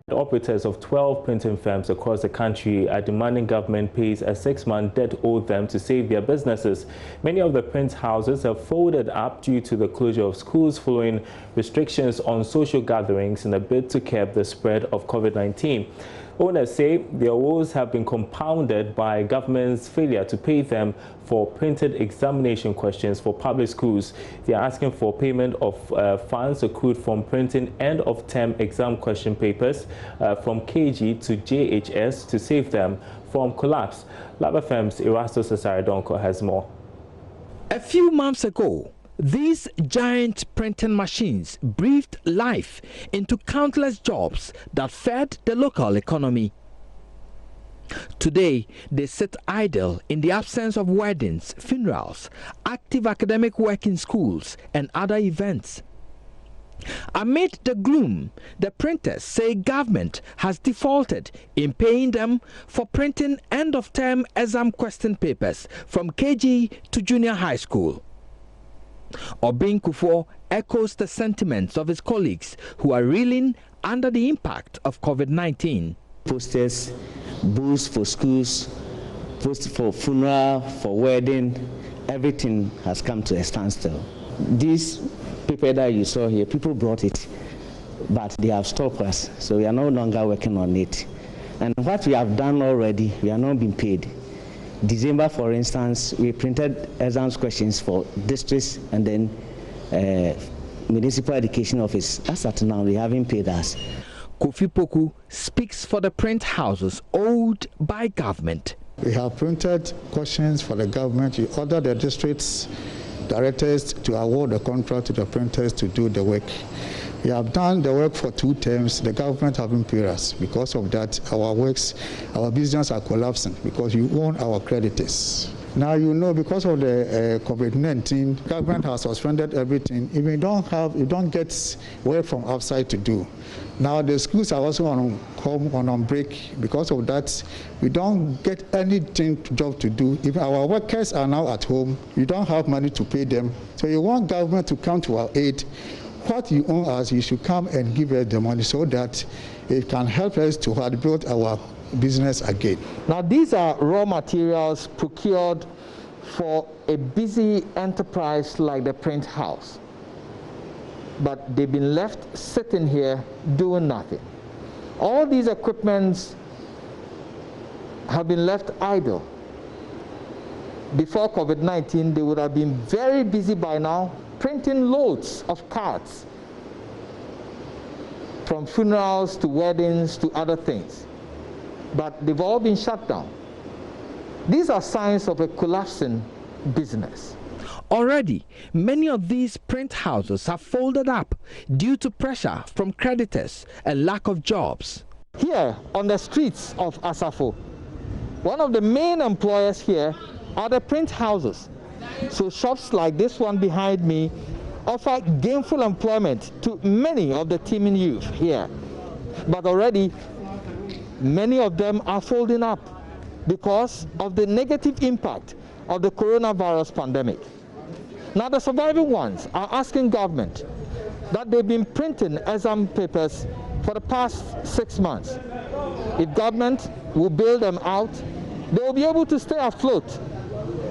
The operators of 12 printing firms across the country are demanding government pays a 6-month debt owed them to save their businesses. Many of the print houses have folded up due to the closure of schools following restrictions on social gatherings in a bid to curb the spread of COVID-19. Owners say their woes have been compounded by government's failure to pay them for printed examination questions for public schools. They are asking for payment of funds accrued from printing end-of-term exam question papers from KG to JHS to save them from collapse. Lab FM's Erastus Cesaredonko has more. A few months ago, these giant printing machines breathed life into countless jobs that fed the local economy. Today, they sit idle in the absence of weddings, funerals, active academic work in schools, and other events. Amid the gloom, the printers say government has defaulted in paying them for printing end-of-term exam question papers from KG to junior high school. Obin Kufo echoes the sentiments of his colleagues who are reeling under the impact of COVID-19. Posters, booths for schools, posters for funeral, for wedding, everything has come to a standstill. This paper that you saw here, people brought it, but they have stopped us, so we are no longer working on it. And what we have done already, we are not being paid. December, for instance, we printed exams questions for districts and then municipal education office. As at now, they haven't paid us. Kofi Poku speaks for the print houses owed by government. We have printed questions for the government. We ordered the districts directors to award the contract to the printers to do the work. We have done the work for 2 terms. The government haven't paid us. Because of that, our business are collapsing because we own our creditors. Now, you know, because of the COVID-19, government has suspended everything. If you don't get work from outside to do. Now, the schools are also on break. Because of that, we don't get anything job to do. If our workers are now at home, we don't have money to pay them. So you want government to come to our aid. What you owe us, you should come and give us the money so that it can help us to build our business again. Now, these are raw materials procured for a busy enterprise like the print house. But they've been left sitting here doing nothing. All these equipments have been left idle. Before COVID-19, they would have been very busy by now, printing loads of cards, from funerals to weddings to other things. But they've all been shut down. These are signs of a collapsing business. Already, many of these print houses have folded up due to pressure from creditors and lack of jobs. Here on the streets of Asafo, one of the main employers here are the print houses. So shops like this one behind me offer gainful employment to many of the teeming youth here. But already, many of them are folding up because of the negative impact of the coronavirus pandemic. Now, the surviving ones are asking government that they've been printing exam papers for the past 6 months. If government will bail them out, they will be able to stay afloat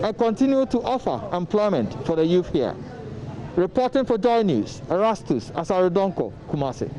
and continue to offer employment for the youth here. Reporting for JoyNews, Erastus Cesaredonko, Kumasi.